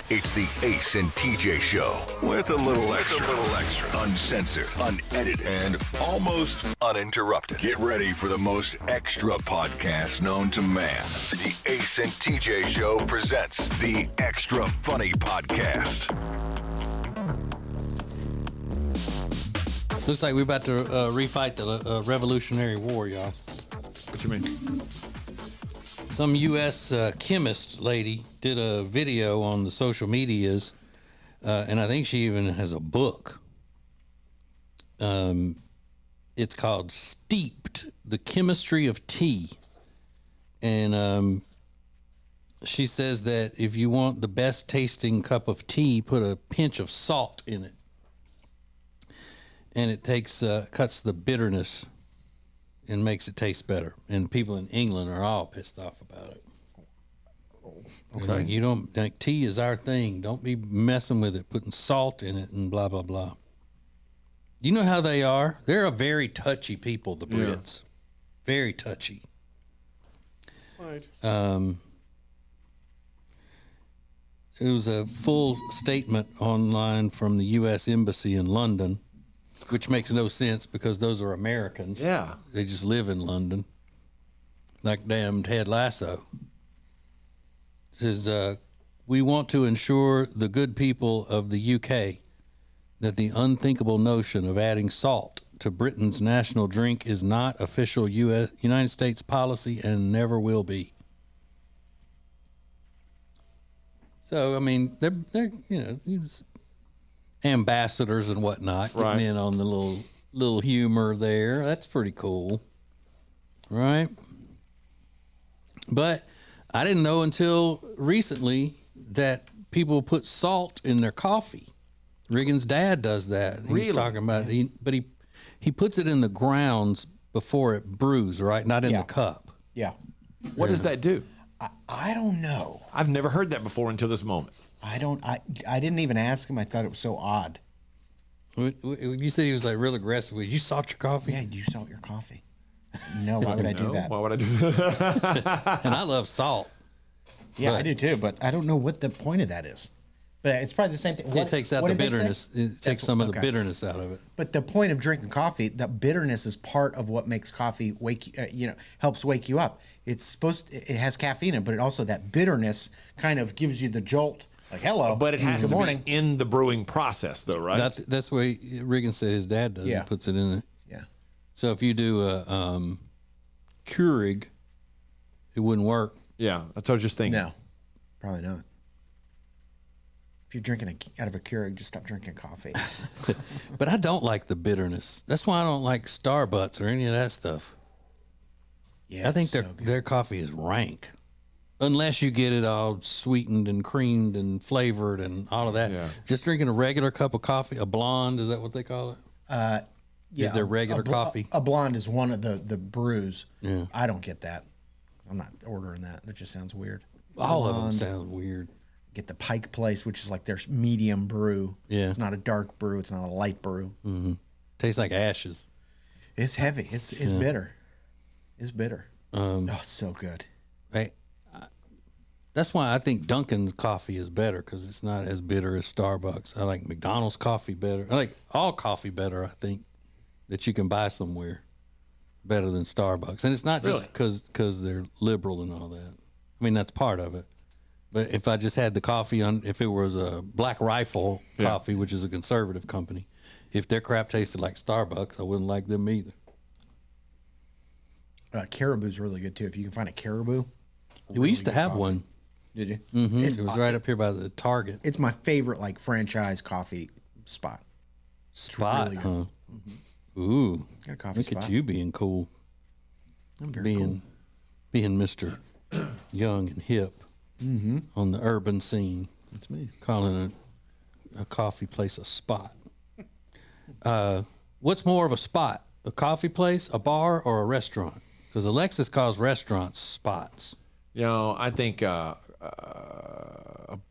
It's the Ace and TJ Show with a little extra. Uncensored, unedited, and almost uninterrupted. Get ready for the most extra podcast known to man. The Ace and TJ Show presents the Extra Funny Podcast. Looks like we're about to refight the Revolutionary War, y'all. What you mean? Some U.S. Chemist lady did a video on the social medias, and I think she even has a book. It's called Steeped, The Chemistry of Tea. And she says that if you want the best tasting cup of tea, put a pinch of salt in it. And it cuts the bitterness and makes it taste better. And people in England are all pissed off about it. Okay. Like, you don't, like, tea is our thing. Don't be messing with it, putting salt in it and blah, blah, blah. You know how they are? They're a very touchy people, the Brits. Yeah. Very touchy. Right. It was a full statement online from the U.S. Embassy in London, which makes no sense because those are Americans. Yeah. They just live in London. Like damn Ted Lasso. It says, we want to ensure the good people of the UK that the unthinkable notion of adding salt to Britain's national drink is not official United States policy and never will be. So, I mean, they're ambassadors and whatnot, getting in on the little humor there. That's pretty cool, right? But I didn't know until recently that people put salt in their coffee. Regan's dad does that. He's really? Talking about it. But he puts it in the grounds before it brews, right? Not in the cup. Yeah. What does that do? I don't know. I've never heard that before until this moment. I didn't even ask him. I thought it was so odd. You said he was like real aggressive. You salt your coffee? Yeah, you salt your coffee. No, why would I do that? Why would I do that? And I love salt. Yeah, I do too, but I don't know what the point of that is. But it's probably the same thing. It takes out the bitterness. It takes some of the bitterness out of it. But the point of drinking coffee, the bitterness is part of what makes coffee helps wake you up. It has caffeine in it, but it also, that bitterness kind of gives you the jolt. Like, hello. But it has to be in the brewing process, though, right? That's what Regan said his dad does. Yeah. He puts it in it. Yeah. So if you do a Keurig, it wouldn't work. Yeah, that's what I was just thinking. No, probably not. If you're drinking out of a Keurig, just stop drinking coffee. But I don't like the bitterness. That's why I don't like Starbucks or any of that stuff. Yeah, I think their coffee is rank. Unless you get it all sweetened and creamed and flavored and all of that. Yeah. Just drinking a regular cup of coffee, a blonde, is that what they call it? Yeah, is there regular coffee? A blonde is one of the brews. Yeah. I don't get that. I'm not ordering that. That just sounds weird. All blonde, of them sound weird. Get the Pike Place, which is like their medium brew. Yeah. It's not a dark brew. It's not a light brew. Mm-hmm. Tastes like ashes. It's heavy. It's bitter. It's bitter. Oh, so good. Right. That's why I think Dunkin's coffee is better, because it's not as bitter as Starbucks. I like McDonald's coffee better. I like all coffee better, I think, that you can buy somewhere, better than Starbucks. And it's not just because they're liberal and all that. I mean, that's part of it. But if I just had the coffee if it was a Black Rifle coffee, which is a conservative company, if their crap tasted like Starbucks, I wouldn't like them either. Caribou's really good too. If you can find a Caribou. We used to have one. Did you? Mm-hmm. It was right up here by the Target. It's my favorite franchise coffee spot. Spot, really huh? Mm-hmm. Ooh, got a coffee look spot. At you being cool. I'm very cool. Being Mr. Young and hip on the urban scene. That's me. Calling a coffee place a spot. What's more of a spot? A coffee place, a bar, or a restaurant? Because Alexis calls restaurants spots. I think a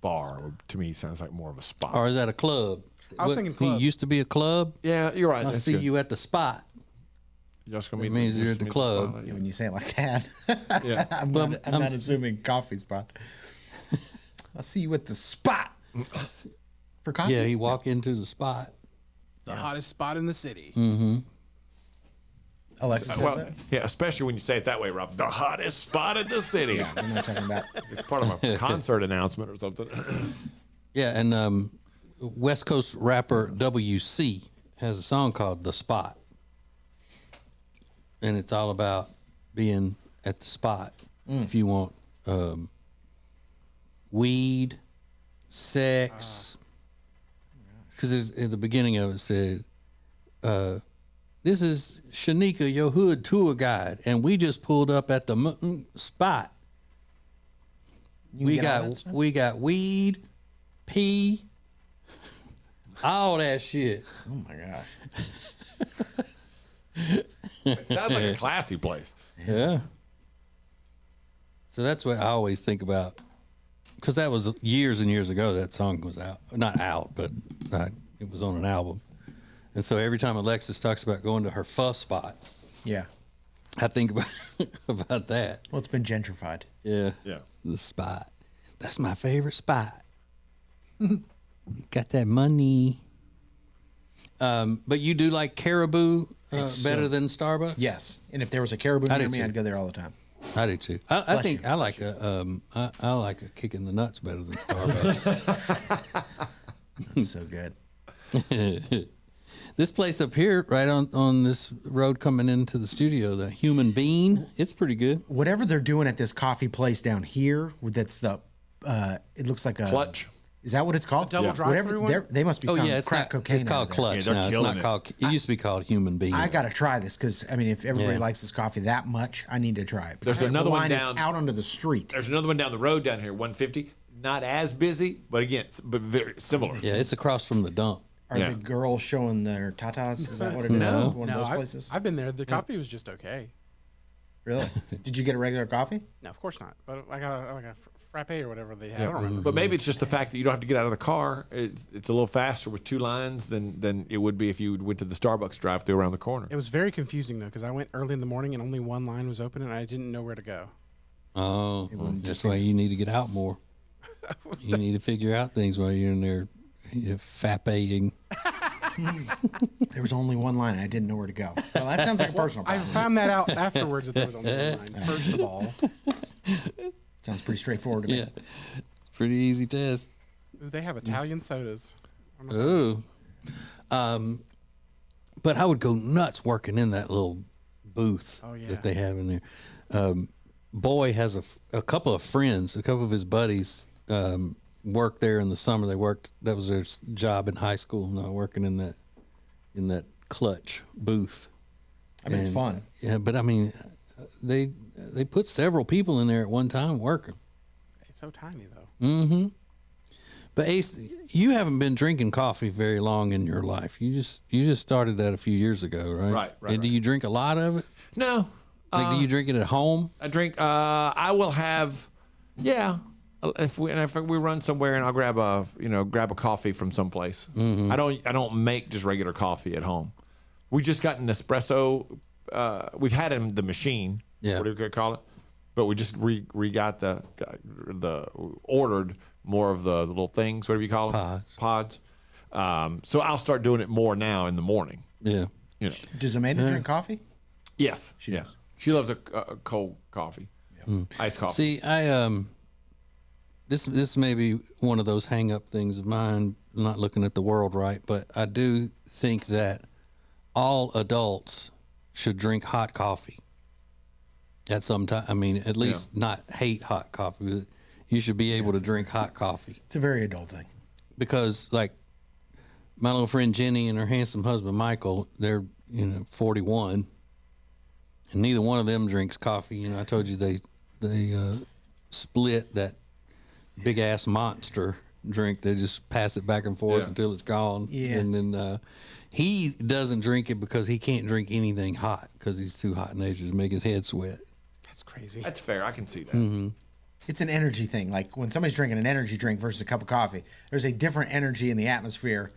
bar to me sounds like more of a spot. Or is that a club? I was thinking club. He used to be a club? Yeah, you're right. I see you at the spot. Just gonna it means you're at the club. Yeah, when you say it like that, yeah. I'm not assuming coffee spot. I'll see you at the spot. For coffee? Yeah, he walk into the spot. The hottest spot in the city. Alexa says Well, that? yeah, especially when you say it that way, Rob. The hottest spot in the city. I'm not talking about. It's part of a concert announcement or something. Yeah, and West Coast rapper WC has a song called "The Spot," and it's all about being at the spot. If you want weed, sex, because at the beginning of it said, "This is Shanika, your hood tour guide, and we just pulled up at the spot. You can get all that stuff? We got weed, pee, all that shit." Oh my gosh. It sounds like a classy place. Yeah. So that's what I always think about, because that was years and years ago. That song was out, not out, but it was on an album. And so every time Alexis talks about going to her pho spot, Yeah. I think about that. Well, it's been gentrified. Yeah. Yeah. The spot. That's my favorite spot. Got that money. But you do like Caribou better than Starbucks? Yes. And if there was a Caribou I near do me, too. I'd go there all the time. I do too. I Bless think you. I like a kick in the nuts better than Starbucks. That's so good. This place up here, right on this road coming into the studio, the Human Bean, it's pretty good. Whatever they're doing at this coffee place down here, that's the, it looks like a Clutch. Is that what it's called? double drive-through one? They must be selling crack cocaine. It's out called of there. Clutch Yeah, they're now. It's killing not it. called. It used to be called Human Bean. I got to try this because, I mean, if everybody Yeah. likes this coffee that much, I need to try it. There's Because another the one line is down- out onto the street. There's another one down the road down here, 150. Not as busy, but again, but very similar. Yeah, it's across from the dump. Are Yeah. the girls showing their tatas? Is that what it is? No. Is one of those I've, places? I've been there. The coffee was just okay. Really? Did you get a regular coffee? No, of course not. But I got like a frappe or whatever they had. I don't remember. But maybe it's just the fact that you don't have to get out of the car. It's a little faster with two lines than it would be if you went to the Starbucks drive-through around the corner. It was very confusing though because I went early in the morning and only one line was open and I didn't know where to go. Oh, that's why you need to get out more. You need to figure out things while you're in there, fappeing. There was only one line. And I didn't know where to go. Well, that sounds like a personal I problem. found that out afterwards that there was only one line. First of all, Sounds pretty straightforward to me. Yeah, pretty easy test. ooh, they have Italian sodas. Ooh. But I would go nuts working in that little booth yeah. that they have in there. Boy has a couple of friends, a couple of his buddies worked there in the summer. That was their job in high school, working in that clutch booth. I mean, it's fun. Yeah, but I mean, they put several people in there at one time working. It's so tiny though. But Ace, you haven't been drinking coffee very long in your life. You just started that a few years ago, right? Right. And do you drink a lot of it? No. Like, do you drink it at home? I drink. I will have. Yeah. If we run somewhere and I'll grab a coffee from someplace. Mm-hmm. I don't make just regular coffee at home. We just got an espresso. We've had in the machine. Yeah. What do you call it? But we just got the ordered more of the little things. Whatever you call them. Pods. So I'll start doing it more now in the morning. Yeah. You know. Does Amanda drink coffee? Yes. She does. She loves a cold coffee. Iced coffee. See, I this may be one of those hang up things of mine, not looking at the world right, but I do think that all adults should drink hot coffee at some time. I mean, at least not hate hot coffee, but you should be able to drink hot coffee. It's a very adult thing. Because like my little friend Jenny and her handsome husband Michael, they're 41, and neither one of them drinks coffee. I told you they split that big ass monster drink. They just pass it back and forth until it's gone. Yeah. And then he doesn't drink it because he can't drink anything hot because he's too hot natured to make his head sweat. That's crazy. That's fair. I can see that. Mm-hmm. It's an energy thing. Like when somebody's drinking an energy drink versus a cup of coffee, there's a different energy in the atmosphere.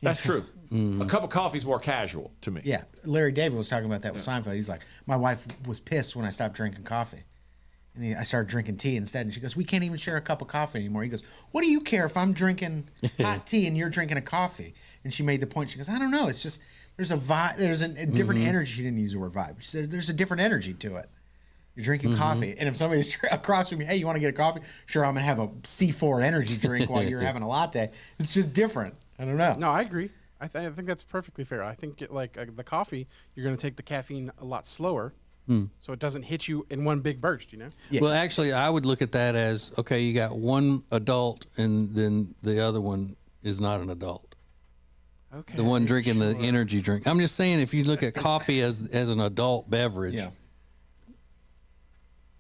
That's true. A cup of coffee is more casual to me. Yeah. Larry David was talking about that with Seinfeld. He's like, my wife was pissed when I stopped drinking coffee. And I started drinking tea instead. And she goes, we can't even share a cup of coffee anymore. He goes, what do you care if I'm drinking hot tea and you're drinking a coffee? And she made the point. She goes, I don't know. It's just there's a vibe. There's a different energy. She didn't use the word vibe. She said there's a different energy to it. You're drinking coffee. And if somebody's across from me, hey, you want to get a coffee? Sure, I'm going to have a C4 energy drink while you're having a latte. It's just different. I don't know. No, I agree. I think that's perfectly fair. I think the coffee, you're going to take the caffeine a lot slower. So it doesn't hit you in one big burst, you know? Yeah. Well, actually, I would look at that as, okay, you got one adult and then the other one is not an adult. Okay. The one drinking the energy drink. I'm just saying, if you look at coffee as an adult beverage, Yeah.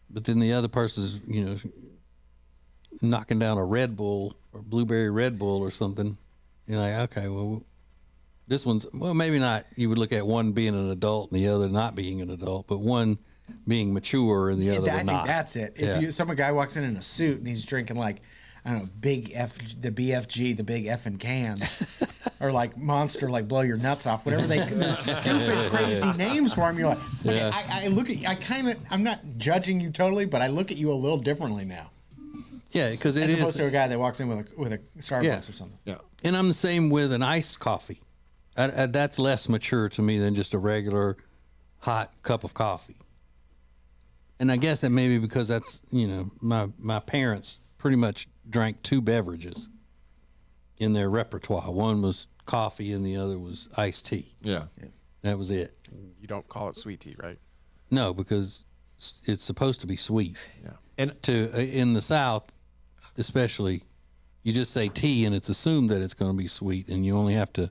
but then the other person's, knocking down a Red Bull or blueberry Red Bull or something, you're like, okay, well, this one's, well, maybe not. You would look at one being an adult and the other not being an adult, but one being mature and the other I not. think that's it. If some guy walks in a suit and he's drinking like, I don't know, big F, the BFG, the big effing can, or like Monster, like blow your nuts off, whatever those stupid, crazy names for him. You're like, okay, I look at, I'm not judging you totally, but I look at you a little differently now. Yeah, because As opposed to a guy that walks in with a Starbucks or something. Yeah. And I'm the same with an iced coffee. That's less mature to me than just a regular hot cup of coffee. And I guess that may be because that's, my parents pretty much drank two beverages in their repertoire. One was coffee and the other was iced tea. Yeah. That was it. You don't call it sweet tea, right? No, because it's supposed to be sweet. Yeah. And In the South, especially, you just say tea and it's assumed that it's going to be sweet, and you only have to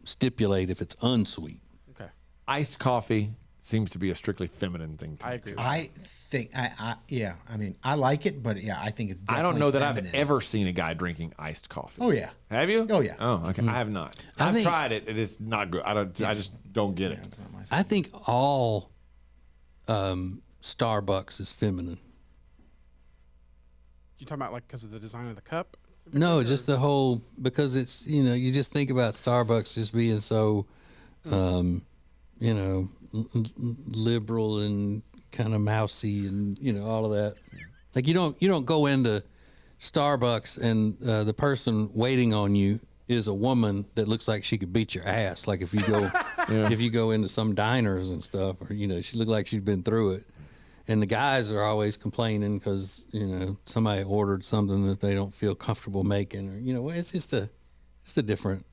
stipulate if it's unsweet. Okay. iced coffee seems to be a strictly feminine thing. I agree. I think, yeah. I mean, I like it, but yeah, I think it's definitely I don't know that feminine. I've ever seen a guy drinking iced coffee. Oh, yeah. Have you? Oh, yeah. Oh, okay. I have not. I I've think- tried it. It is not good. I just don't get it. It's not my I think all Starbucks is feminine. You talking about like because of the design of the cup? No, just the whole, because it's, you just think about Starbucks just being so, liberal and kind of mousy and, all of that. Like you don't go into Starbucks and the person waiting on you is a woman that looks like she could beat your ass. Like if you go, if you go into some diners and stuff, or, she looked like she'd been through it. And the guys are always complaining because, somebody ordered something that they don't feel comfortable making, or, it's just a different.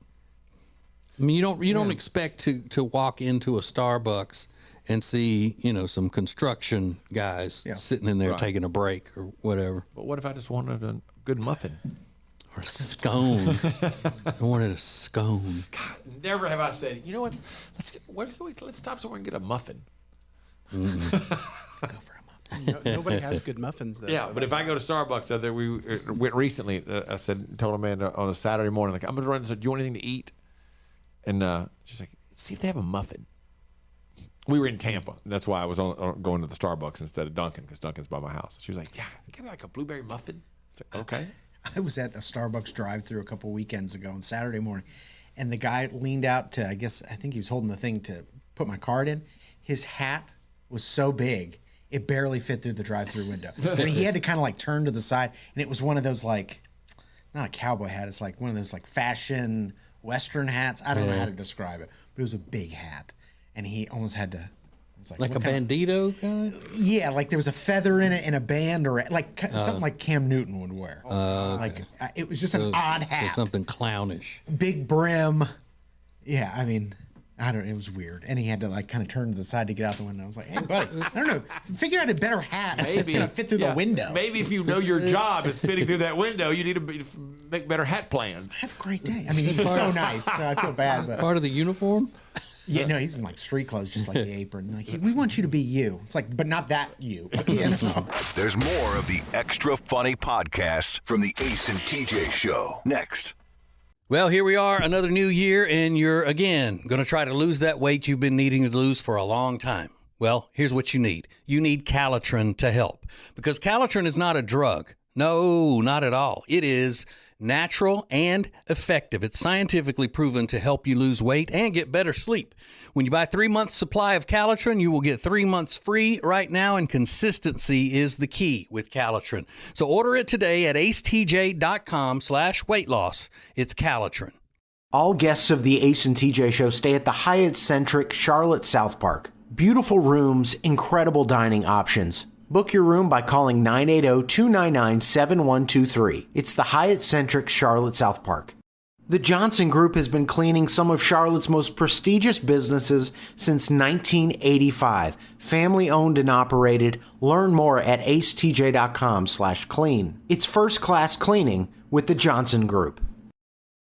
I mean, you don't expect to walk into a Starbucks and see, some construction guys sitting in there taking a break or whatever. But what if I just wanted a good muffin? Or a scone. I wanted a scone. God, never have I said, you know what? Let's stop somewhere and get a muffin. Go for a muffin. Nobody has good muffins though. Yeah, but if I go to Starbucks, we went recently. I told Amanda on a Saturday morning, like, I'm gonna run and said, do you want anything to eat? And she's like, see if they have a muffin. We were in Tampa. That's why I was going to the Starbucks instead of Dunkin', because Dunkin's by my house. She was like, yeah, get like a blueberry muffin. It's like, okay. I was at a Starbucks drive-through a couple weekends ago on Saturday morning, and the guy leaned out to, I think he was holding the thing to put my card in. His hat was so big, it barely fit through the drive-through window. And he had to kind of like turn to the side, and it was one of those like, not a cowboy hat, it's like one of those like fashion Western hats. I don't know how to describe it, but it was a big hat. And he almost had to, it was Like a what kind bandito kind of? of- yeah, like there was a feather in it and a band, or like something like Cam Newton would wear. Like it was just an odd hat. So something clownish. Big brim. Yeah, I mean, it was weird. And he had to like kind of turn to the side to get out the window. I was like, hey, buddy, I don't know. Figure out a better hat that's going to fit through the window. Maybe if you know your job is fitting through that window, you need to make better hat plans. Have a great day. I mean, he was so nice. So I feel bad. But Part of the uniform? yeah, no, he's in like street clothes, just like the apron. Like, we want you to be you. It's like, but not that you. There's more of the Extra Funny podcast from the Ace and TJ Show. Next. Well, here we are, another new year, and you're, again, going to try to lose that weight you've been needing to lose for a long time. Well, here's what you need. You need Calitrin to help, because Calitrin is not a drug. No, not at all. It is natural, and effective. It's scientifically proven to help you lose weight and get better sleep. When you buy 3 months supply of Calitrin, you will get 3 months free right now, and consistency is the key with Calitrin. So order it today at acetj.com/weight loss. It's Calitrin. All guests of the Ace and TJ show stay at the Hyatt-centric Charlotte South Park. Beautiful rooms, incredible dining options. Book your room by calling 980-299-7123. It's the Hyatt-centric Charlotte South Park. The Johnson Group has been cleaning some of Charlotte's most prestigious businesses since 1985. Family owned and operated. Learn more at acetj.com/clean. It's first-class cleaning with the Johnson Group.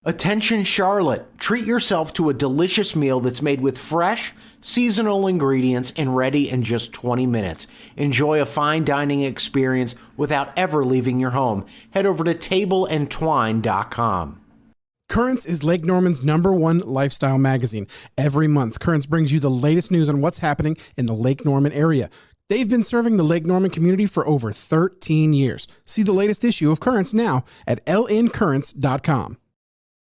Attention Charlotte, treat yourself to a delicious meal that's made with fresh, seasonal ingredients and ready in just 20 minutes. Enjoy a fine dining experience without ever leaving your home. Head over to tableandtwine.com. Currents is Lake Norman's #1 lifestyle magazine. Every month, Currents brings you the latest news on what's happening in the Lake Norman area. They've been serving the Lake Norman community for over 13 years. See the latest issue of Currents now at lncurrents.com.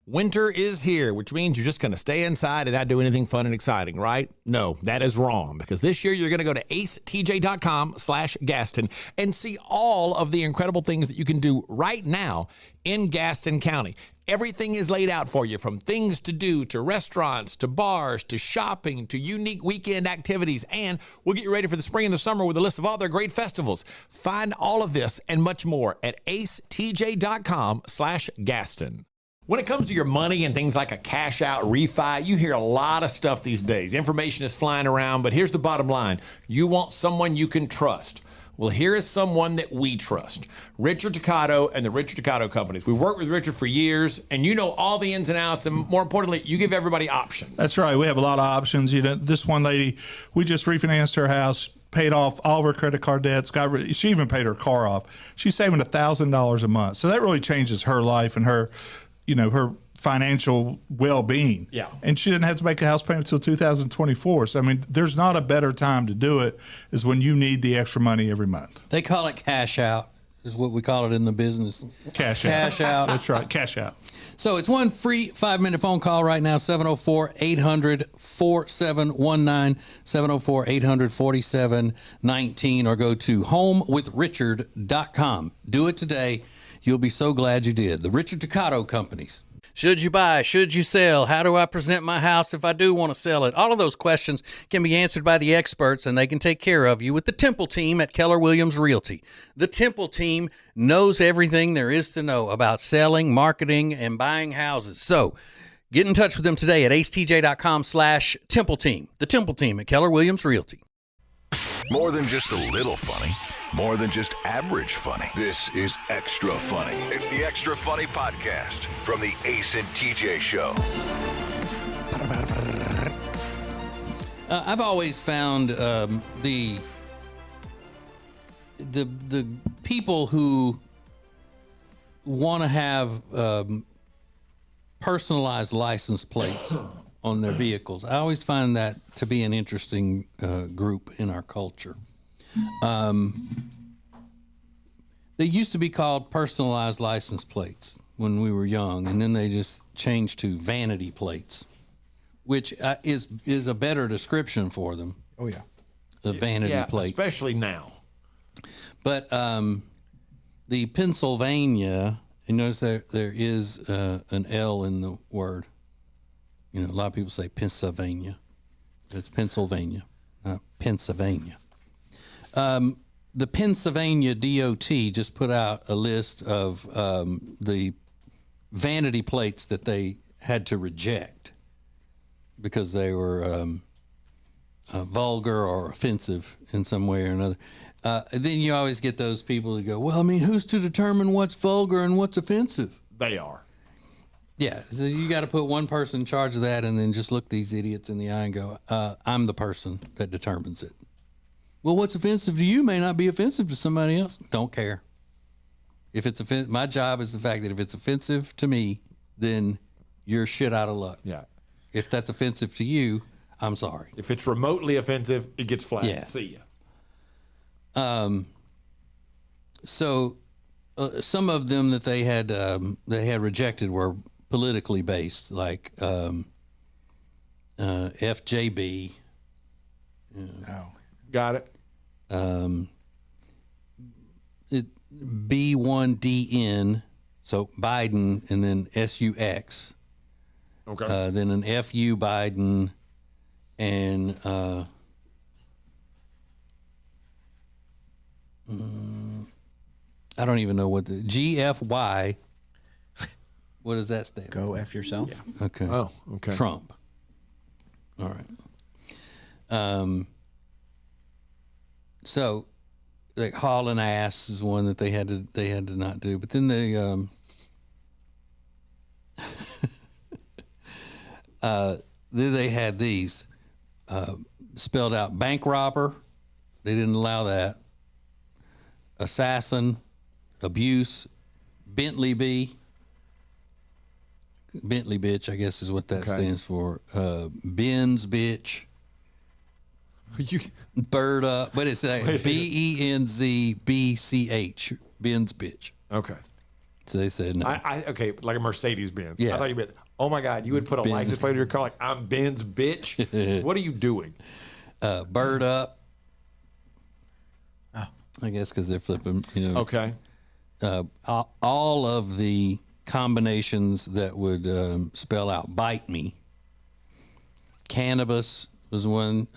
Winter is here, which means you're just going to stay inside and not do anything fun and exciting, right? No, that is wrong, because this year you're going to go to acetj.com/Gaston and see all of the incredible things that you can do right now in Gaston County. Everything is laid out for you, from things to do, to restaurants, to bars, to shopping, to unique weekend activities. And we'll get you ready for the spring and the summer with a list of all their great festivals. Find all of this and much more at acetj.com/Gaston. When it comes to your money and things like a cash out refi, you hear a lot of stuff these days. Information is flying around, but here's the bottom line. You want someone you can trust. Well, here is someone that we trust. Richard Toccato and the Richard Toccato Companies. We worked with Richard for years, and you know all the ins and outs, and more importantly, you give everybody options. That's right. We have a lot of options. You know, this one lady, we just refinanced her house, paid off all of her credit card debts. She even paid her car off. She's saving $1,000 a month. So that really changes her life and her, you know, her financial well-being. Yeah. And she didn't have to make a house payment until 2024. So, I mean, there's not a better time to do it is when you need the extra money every month. They call it cash out, is what we call it in the business. Cash out. Cash out. That's right, cash out. So it's one free 5-minute phone call right now, 704-800-4719, 704-800-4719, or go to homewithrichard.com. Do it today. You'll be so glad you did. The Richard Toccato Companies. Should you buy? Should you sell? How do I present my house if I do want to sell it? All of those questions can be answered by the experts, and they can take care of you with the Temple team at Keller Williams Realty. The Temple team knows everything there is to know about selling, marketing, and buying houses. So get in touch with them today at acetj.com/Temple team. The Temple team at Keller Williams Realty. More than just a little funny. More than just average funny. This is Extra Funny. It's the Extra Funny Podcast from the Ace and TJ Show. I've always found the people who want to have personalized license plates on their vehicles. I always find that to be an interesting group in our culture. They used to be called personalized license plates when we were young, and then they just changed to vanity plates, which is a better description for them. Oh yeah, the vanity plate, especially now. But the Pennsylvania, you notice there is an L in the word. You know, a lot of people say Pennsylvania. It's Pennsylvania, not Pennsylvania. The Pennsylvania DOT just put out a list of the vanity plates that they had to reject because they were vulgar or offensive in some way or another. Then you always get those people that go, well, I mean, who's to determine what's vulgar and what's offensive? They are. Yeah, so you got to put one person in charge of that and then just look these idiots in the eye and go, I'm the person that determines it. Well, what's offensive to you may not be offensive to somebody else. Don't care. If it's my job is the fact that if it's offensive to me, then you're shit out of luck. Yeah. If that's offensive to you, I'm sorry. If it's remotely offensive, it gets flagged. Yeah. See ya. So some of them that they had rejected were politically based, like FJB. Got it. B1DN, so Biden, and then SUX. Okay. Then an FU Biden, and I don't even know what the GFY. What does that stand for? Go F yourself. Yeah. Okay. Oh, okay. Trump. All right. So, like hauling ass is one that they had to not do. But then they then they had these spelled out: bank robber. They didn't allow that. Assassin, abuse, Bentley bitch, I guess is what that stands for. Benz bitch. Bird up, but it's like BENZBCH, Benz bitch. Okay. So they said no. Okay, like a Mercedes Benz. Yeah. I thought you meant, oh my God, you would put a Benz. license plate on your car like, I'm Ben's bitch? What are you doing? Bird up. Oh. I guess because they're flipping, Okay. all of the combinations that would spell out bite me. Cannabis was one.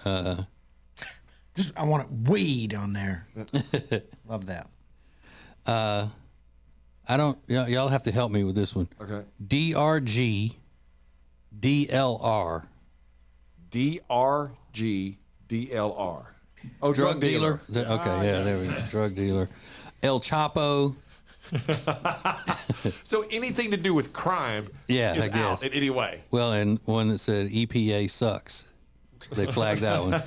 I want it weed on there. Love that. I don't. Y'all have to help me with this one. Okay. DRG, DLR. DRG, DLR. Oh, Drug dealer. Okay, yeah, there we go. Drug dealer. El Chapo. So anything to do with crime Yeah, is I guess. out in any way. Well, and one that said EPA sucks. They flagged that one.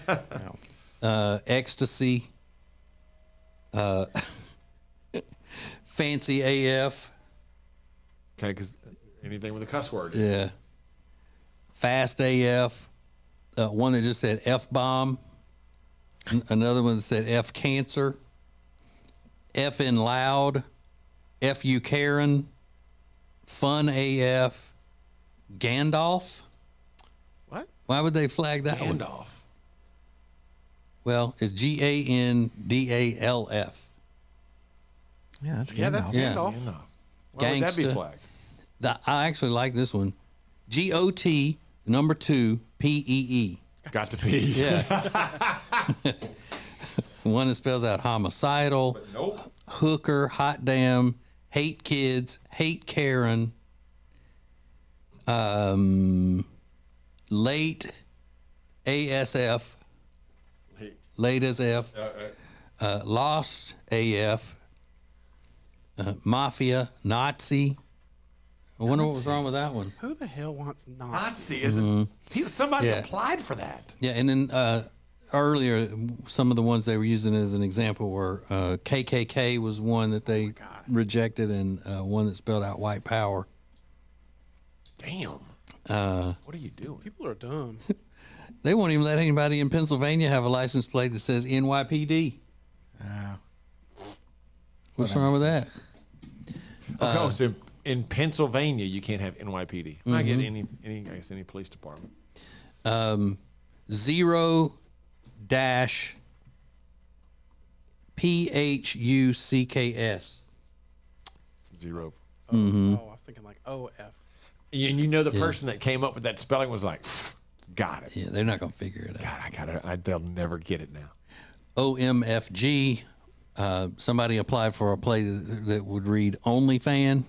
Ecstasy. Fancy AF. Okay, because anything with a cuss word. Yeah. Fast AF. One that just said F bomb. Another one that said F cancer. F in loud. FU Karen. Fun AF. Gandalf. What? Why would they flag that one? Gandalf. Well, it's GANDALF. Yeah, that's Gandalf. Yeah, that's Yeah. Gandalf. Why would that be Gangsta. flagged? I actually like this one. GOT number 2 PEE. Got to be. Yeah. One that spells out homicidal, Nope. hooker, hot damn, hate kids, hate Karen, late ASF, late as F, lost AF, mafia, Nazi. I wonder what was wrong with that one. Who the hell wants Nazi? Nazi, isn't somebody Yeah. applied for that. Yeah, and then earlier, some of the ones they were using as an example were KKK was one that they rejected, and one that spelled out white power. Damn. What are you doing? People are dumb. They won't even let anybody in Pennsylvania have a license plate that says NYPD. What's wrong with that? Okay, so in Pennsylvania, you can't have NYPD. I get any police department. 0-PHUCKS. Zero. Oh, I was thinking like OF. And you know the person that came up with that spelling was like, got it. Yeah, they're not going to figure it out. God, I got it. They'll never get it now. OMFG. Somebody applied for a play that would read OnlyFan.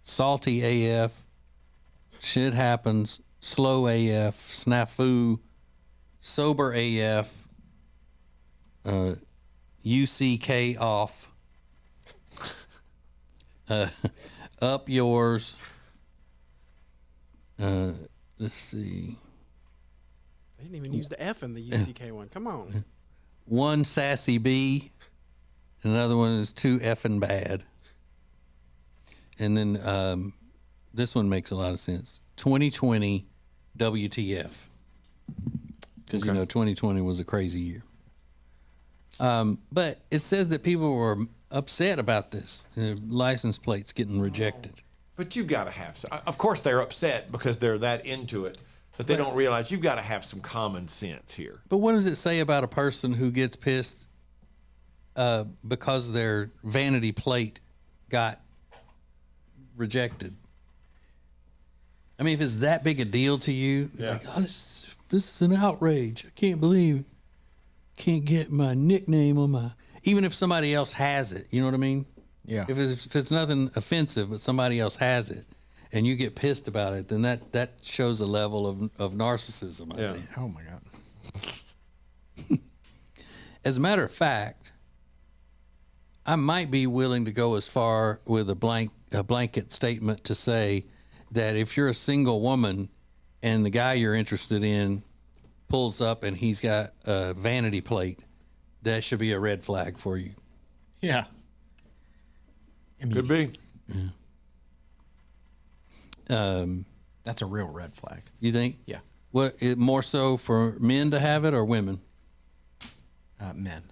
Salty AF. Shit happens. Slow AF. Snafu. Sober AF. UCK off. Up yours. Let's see. They didn't even use the F in the UCK one. Come on. One sassy B. Another one is too effing bad. And then this one makes a lot of sense. 2020 WTF. Because, 2020 was a crazy year. But it says that people were upset about this license plates getting rejected. But you've got to have some. Of course, they're upset because they're that into it that they don't realize you've got to have some common sense here. But what does it say about a person who gets pissed because their vanity plate got rejected? I mean, if it's that big a deal to you, it's like, oh, this is an outrage. I can't believe can't get my nickname on my. Even if somebody else has it, you know what I mean? Yeah. If it's nothing offensive, but somebody else has it, and you get pissed about it, then that shows a level of narcissism, I think. Oh my God. As a matter of fact, I might be willing to go as far with a blanket statement to say that if you're a single woman and the guy you're interested in pulls up and he's got a vanity plate, that should be a red flag for you. Yeah. Could be. That's a real red flag. You think? Yeah. What, more so for men to have it or women? Men.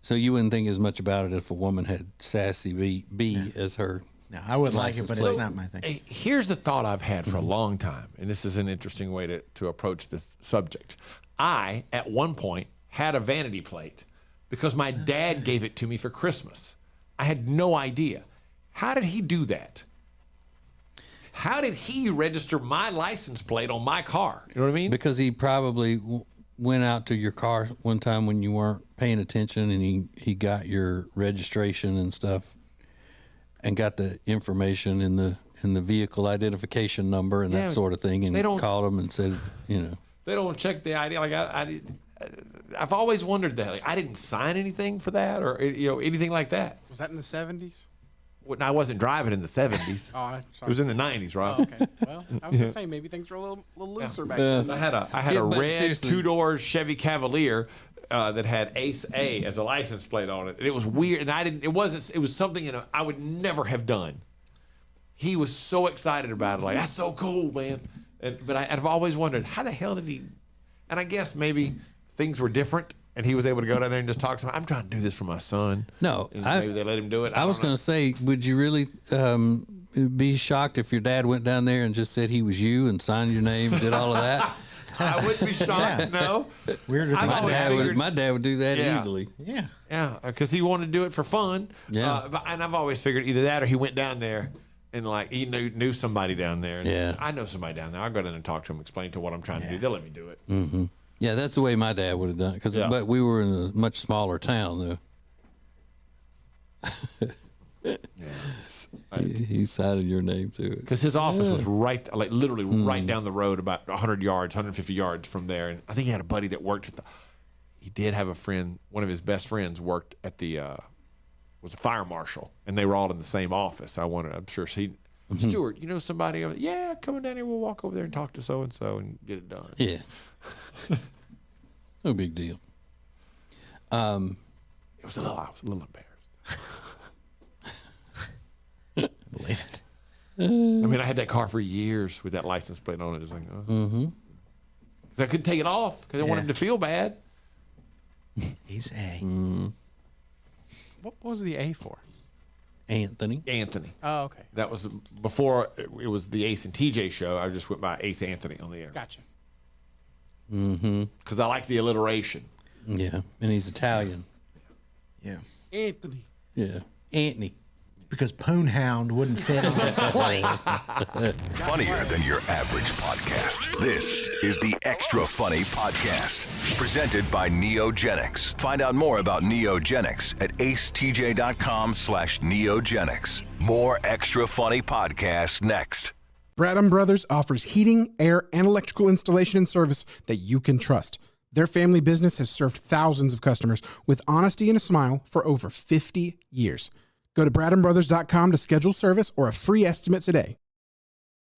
So you wouldn't think as much about it if a woman had sassy B as her. No, I would like it, but plate. it's not my thing. Hey, here's the thought I've had for a long time, and this is an interesting way to approach this subject. I, at one point, had a vanity plate because my dad gave it to me for Christmas. I had no idea. How did he do that? How did he register my license plate on my car? You know what I mean? Because he probably went out to your car one time when you weren't paying attention, and he got your registration and stuff, and got the information in the vehicle identification number and that sort of thing, and called him and said, you know. They don't check the ID. Like I've always wondered that. Like, I didn't sign anything for that, or anything like that. Was that in the 70s? Well, I wasn't driving in the 70s. Oh, It was in the 90s, Rob. Oh, okay. Well, I was gonna say maybe things were a little looser back then. I had a but red seriously. 2-door Chevy Cavalier that had Ace A as a license plate on it, and it was weird. And I didn't. It was something I would never have done. He was so excited about it, like that's so cool, man. But I've always wondered how the hell did he? And I guess maybe things were different, and he was able to go down there and just talk to him. I'm trying to do this for my son. No, And maybe they let him do it. I was going to say, would you really be shocked if your dad went down there and just said he was you and signed your name and did all of that? I wouldn't be shocked. No. Weird. I've always figured- My dad would do that easily. Yeah. Yeah, because he wanted to do it for fun. Yeah. And I've always figured either that or he went down there and like he knew somebody down there. And Yeah. I know somebody down there. I'll go down and talk to him, explain to him what I'm trying to do. They'll let me do it. Mm-hmm. Yeah, that's the way my dad would have done it. But we were in a much smaller town, though. He signed your name to it. Because his office was literally right down the road, about 100 yards, 150 yards from there. And I think he had a buddy that worked at he did have a friend, one of his best friends worked at was a fire marshal, and they were all in the same office. I'm sure Stuart, you know somebody over there? Yeah, coming down here, we'll walk over there and talk to so-and-so and get it done. Yeah. No big deal. I was a little embarrassed. Believe it. I mean, I had that car for years with that license plate on it. Just like, because I couldn't take it off because I wanted him to feel bad. He's A. What was the A for? Anthony. Oh, okay. That was before it was the Ace and TJ show. I just went by Ace Anthony on the air. Gotcha. Because I like the alliteration. Yeah, and he's Italian. Yeah. Anthony. Yeah, Anthony. Because Poonhound wouldn't fit on the plate. Funnier than your average podcast. This is the Extra Funny Podcast, presented by Neogenics. Find out more about Neogenics at acetj.com/Neogenics. More Extra Funny podcasts next. Bradham Brothers offers heating, air, and electrical installation and service that you can trust. Their family business has served thousands of customers with honesty and a smile for over 50 years. Go to bradhambrothers.com to schedule service or a free estimate today.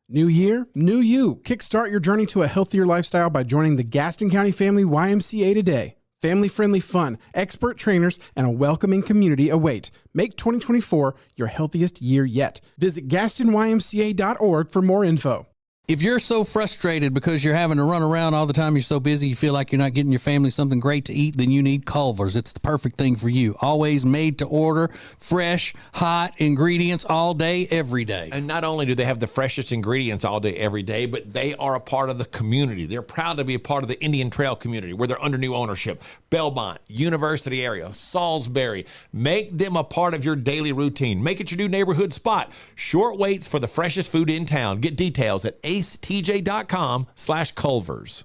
New year, new you. Kickstart your journey to a healthier lifestyle by joining the Gaston County Family YMCA today. Family-friendly fun, expert trainers, and a welcoming community await. Make 2024 your healthiest year yet. Visit GastonYMCA.org for more info. If you're so frustrated because you're having to run around all the time, you're so busy, you feel like you're not getting your family something great to eat, then you need Culver's. It's the perfect thing for you. Always made to order, fresh, hot ingredients all day, every day. And not only do they have the freshest ingredients all day, every day, but they are a part of the community. They're proud to be a part of the Indian Trail community where they're under new ownership. Belmont, University area, Salisbury. Make them a part of your daily routine. Make it your new neighborhood spot. Short waits for the freshest food in town. Get details at acetj.com/Culvers.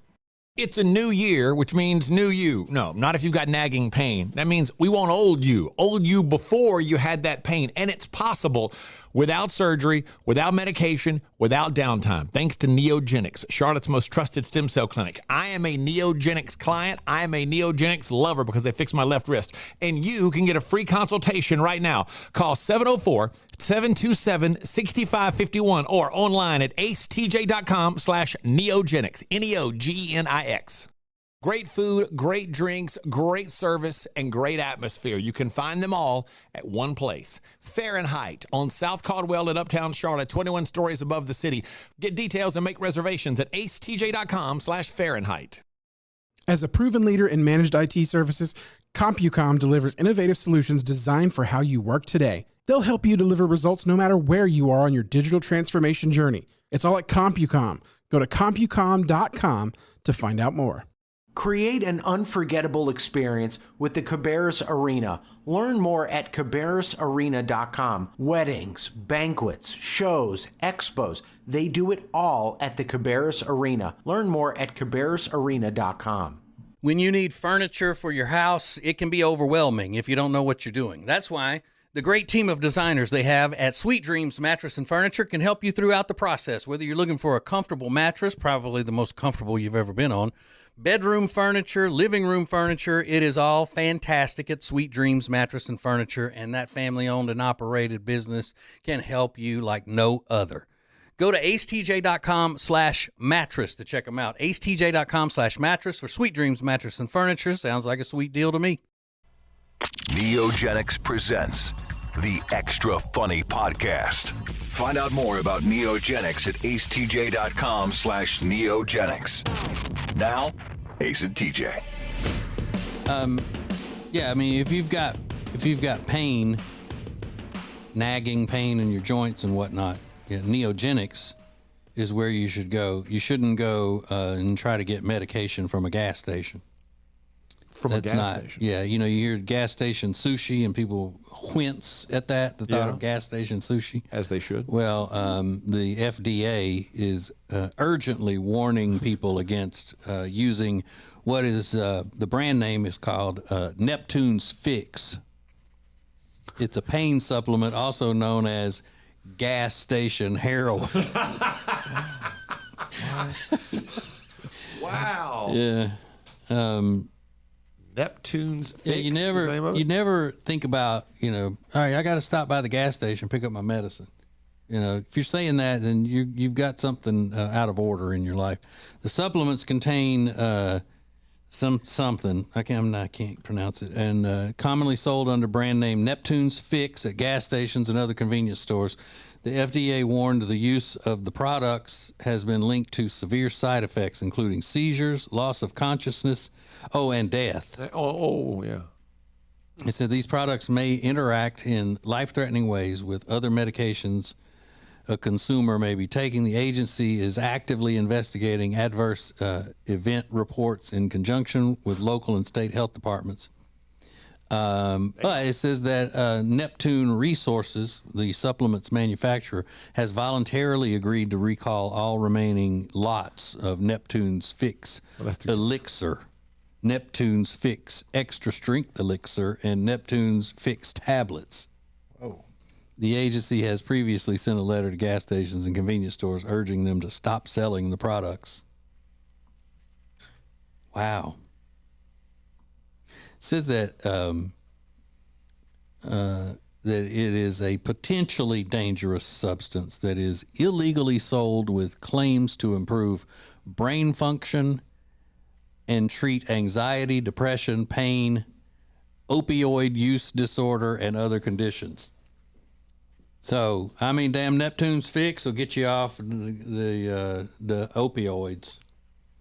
It's a new year, which means new you. No, not if you've got nagging pain. That means we want old you before you had that pain. And it's possible without surgery, without medication, without downtime. Thanks to Neogenics, Charlotte's most trusted stem cell clinic. I am a Neogenics client. I am a Neogenics lover because they fixed my left wrist. And you can get a free consultation right now. Call 704-727-6551 or online at acetj.com/Neogenics, Neogenics. Great food, great drinks, great service, and great atmosphere. You can find them all at one place. Fahrenheit on South Caldwell in Uptown Charlotte, 21 stories above the city. Get details and make reservations at acetj.com/Fahrenheit. As a proven leader in managed IT services, CompuCom delivers innovative solutions designed for how you work today. They'll help you deliver results no matter where you are on your digital transformation journey. It's all at CompuCom. Go to CompuCom.com to find out more. Create an unforgettable experience with the Cabarrus Arena. Learn more at cabarrusarena.com. Weddings, banquets, shows, expos, they do it all at the Cabarrus Arena. Learn more at cabarrusarena.com. When you need furniture for your house, it can be overwhelming if you don't know what you're doing. That's why the great team of designers they have at Sweet Dreams Mattress and Furniture can help you throughout the process. Whether you're looking for a comfortable mattress, probably the most comfortable you've ever been on, bedroom furniture, living room furniture, it is all fantastic at Sweet Dreams Mattress and Furniture, and that family-owned and operated business can help you like no other. Go to acetj.com/mattress to check them out. acetj.com/mattress for Sweet Dreams Mattress and Furniture. Sounds like a sweet deal to me. Neogenics presents the Extra Funny Podcast. Find out more about Neogenics at acetj.com/Neogenics. Now, Ace and TJ. Yeah, I mean, if you've got pain, nagging pain in your joints and whatnot, yeah, Neogenics is where you should go. You shouldn't go and try to get medication from a gas station. Station. Yeah, you know, you hear gas station sushi and people wince at that, the thought of gas station sushi. As they should. Well, the FDA is urgently warning people against using what is, the brand name is called Neptunes Fix. It's a pain supplement also known as gas station heroin. Wow. Yeah. Neptunes Fix. Yeah, you never think about, you know, all right, I got to stop by the gas station, pick up my medicine. You know, if you're saying that, then you've got something out of order in your life. The supplements contain something I can't pronounce it, and commonly sold under brand name Neptunes Fix at gas stations and other convenience stores. The FDA warned the use of the products has been linked to severe side effects, including seizures, loss of consciousness, and death. Oh, yeah. It said these products may interact in life-threatening ways with other medications a consumer may be taking. The agency is actively investigating adverse event reports in conjunction with local and state health departments. But it says that Neptune Resources, the supplements manufacturer, has voluntarily agreed to recall all remaining lots of Neptunes Fix Elixir, Neptunes Fix Extra Strength Elixir, and Neptunes Fix tablets. Oh. The agency has previously sent a letter to gas stations and convenience stores urging them to stop selling the products. Wow. It says that that it is a potentially dangerous substance that is illegally sold with claims to improve brain function and treat anxiety, depression, pain, opioid use disorder, and other conditions. So I mean, damn, Neptunes Fix will get you off the opioids.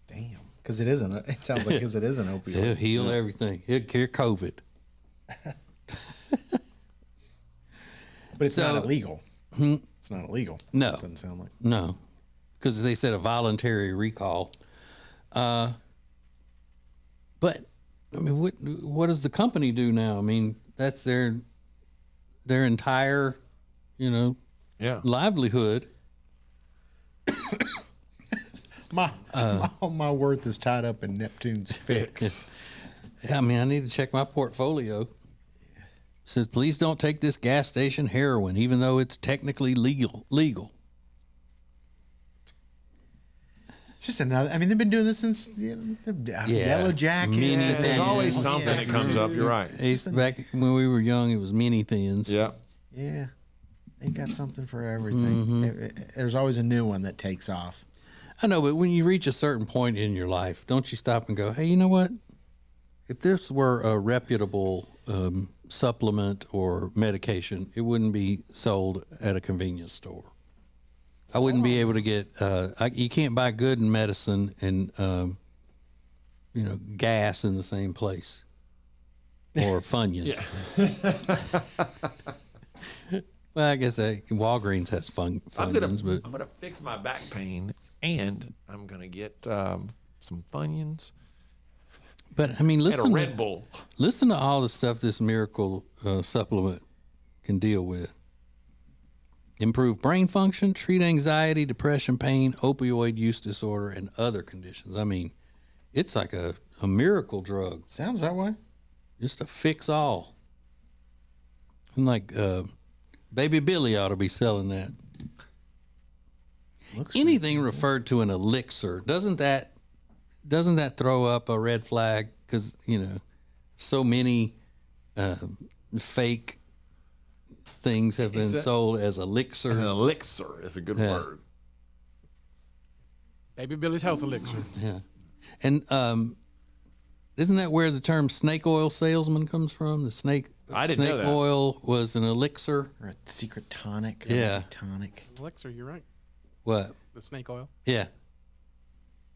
Damn. Because it isn't. It sounds like it is an opioid. It'll heal everything. It'll cure COVID. But it's not illegal. It's not illegal. No. It doesn't sound like. No, because they said a voluntary recall. But I mean, what does the company do now? I mean, that's their entire, livelihood. All my worth is tied up in Neptunes Fix. I mean, I need to check my portfolio. It says, please don't take this gas station heroin, even though it's technically legal. It's just another. I mean, they've been doing this since Yellow Jacket. There's always something that comes up. You're right. Back when we were young, it was mini thins. Yeah. Yeah. They got something for everything. There's always a new one that takes off. I know, but when you reach a certain point in your life, don't you stop and go, hey, you know what? If this were a reputable supplement or medication, it wouldn't be sold at a convenience store. I wouldn't be able to get, you can't buy good medicine and, gas in the same place. Or Funyuns. Well, I guess Walgreens has Funyuns. I'm gonna fix my back pain, and I'm gonna get some Funyuns. But I mean, listen. And a Red Bull. Listen to all the stuff this miracle supplement can deal with. Improve brain function, treat anxiety, depression, pain, opioid use disorder, and other conditions. I mean, it's like a miracle drug. Sounds that way. Just a fix all. And like Baby Billy ought to be selling that. Anything referred to an elixir, doesn't that throw up a red flag? Because so many fake things have been sold as elixirs. An elixir is a good word. Baby Billy's health elixir. Yeah, and isn't that where the term snake oil salesman comes from? The snake. I didn't know that. Oil was an elixir Or a secret tonic. Yeah. Tonic. Elixir, you're right. What? The snake oil. Yeah.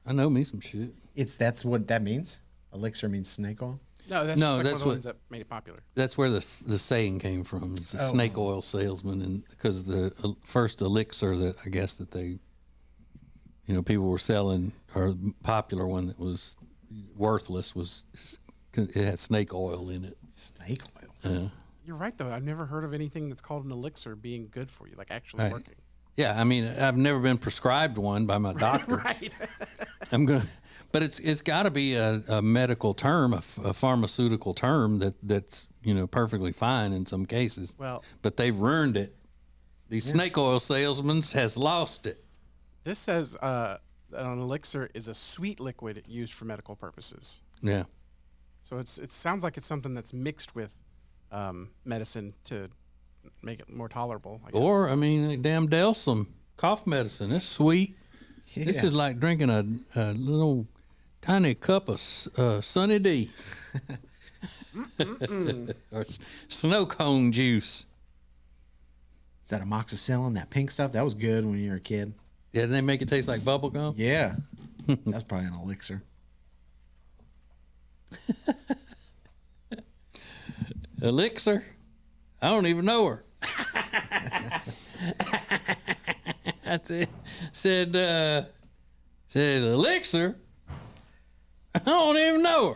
I know me some shit. That's what that means? Elixir means snake oil? No, that's No, just like that's one of the what- ones that made it popular. That's where the saying came from. It's a snake oil salesman, and because the first elixir that I guess that they, people were selling, or popular one that was worthless it had snake oil in it. Snake oil. You're right, though. I've never heard of anything that's called an elixir being good for you, like actually Right. working. Yeah, I mean, I've never been prescribed one by my doctor. Right. But it's got to be a medical term, a pharmaceutical term that's perfectly fine in some cases. Well- but they've ruined it. These snake oil salesmen has lost it. This says that an elixir is a sweet liquid used for medical purposes. Yeah. So it sounds like it's something that's mixed with medicine to make it more tolerable, I guess. Or I mean, damn Delsum cough medicine. It's sweet. This is like drinking a little tiny cup of Sunny D or snow cone juice. Is that amoxicillin? That pink stuff? That was good when you were a kid. Yeah, didn't they make it taste like bubble gum? Yeah. That's probably an elixir. Elixir? I don't even know her. I said Elixir? I don't even know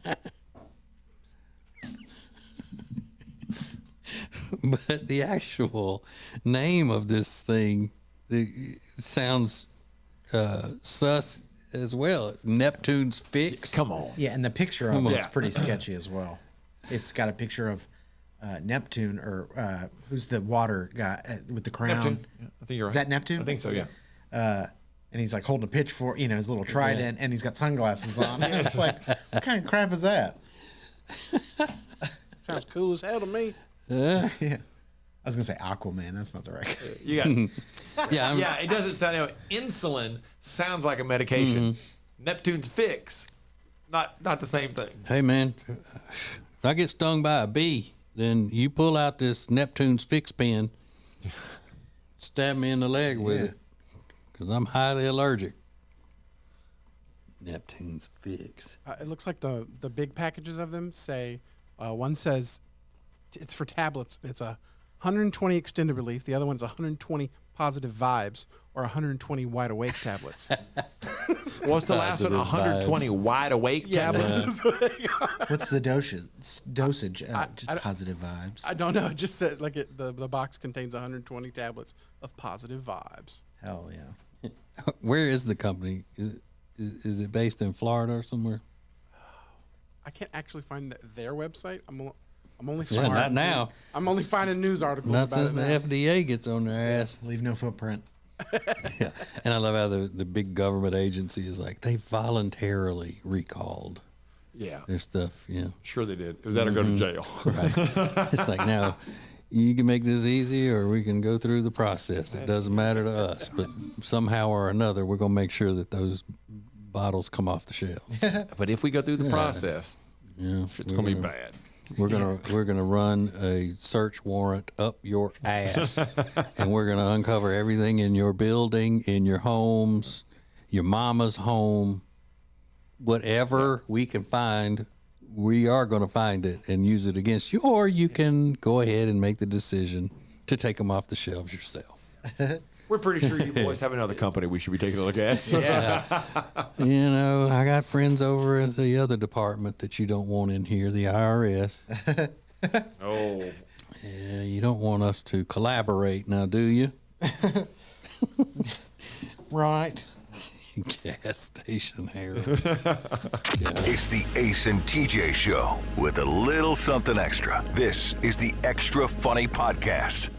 her. But the actual name of this thing sounds sus as well. Neptunes Fix. Come on. Yeah, and the picture of it's pretty sketchy as well. It's got a picture of Neptune, or who's the water guy with the crown? Neptune. Yeah, I think you're right. Is that Neptune? I think so, yeah. And he's like holding a pitchfork, his little trident, and he's got sunglasses on. And it's like, what kind of crap is that? Sounds cool as hell to me. Yeah. I was gonna say Aquaman. That's not the right guy. You got Yeah, it doesn't sound insulin sounds like a medication. Neptune's Fix, not the same thing. Hey man, if I get stung by a bee, then you pull out this Neptunes Fix pen, stab me in the leg with it, because I'm highly allergic. Neptunes Fix. It looks like the big packages of them say, one says it's for tablets. It's 120 extended relief. The other one's 120 positive vibes or 120 wide awake tablets. What's the last one? 120 wide awake tablets. What's the dosage? Just positive vibes. I don't know. It just said like the box contains 120 tablets of positive vibes. Hell yeah. Where is the company? Is it based in Florida or somewhere? I can't actually find their website. I'm only Yeah, not now. I'm only finding news articles Not about since it the now. FDA gets on their ass. Leave no footprint. Yeah. And I love how the big government agency is like, they voluntarily recalled Yeah. their stuff. Yeah. Sure they did. It was that or go to jail. It's like, now you can make this easy or we can go through the process. It doesn't matter to us. But somehow or another, we're going to make sure that those bottles come off the shelves. But if we go through the process, Yeah. it's going to be bad. We're gonna run a search warrant up your ass, and we're gonna uncover everything in your building, in your homes, your mama's home, whatever we can find. We are gonna find it and use it against you, or you can go ahead and make the decision to take them off the shelves yourself. We're pretty sure you boys have another company we should be taking a look at. You know, I got friends over at the other department that you don't want in here, the IRS. Oh. Yeah, you don't want us to collaborate now, do you? Right. Gas station hair. It's the Ace and TJ Show with a little something extra. This is the Extra Funny Podcast.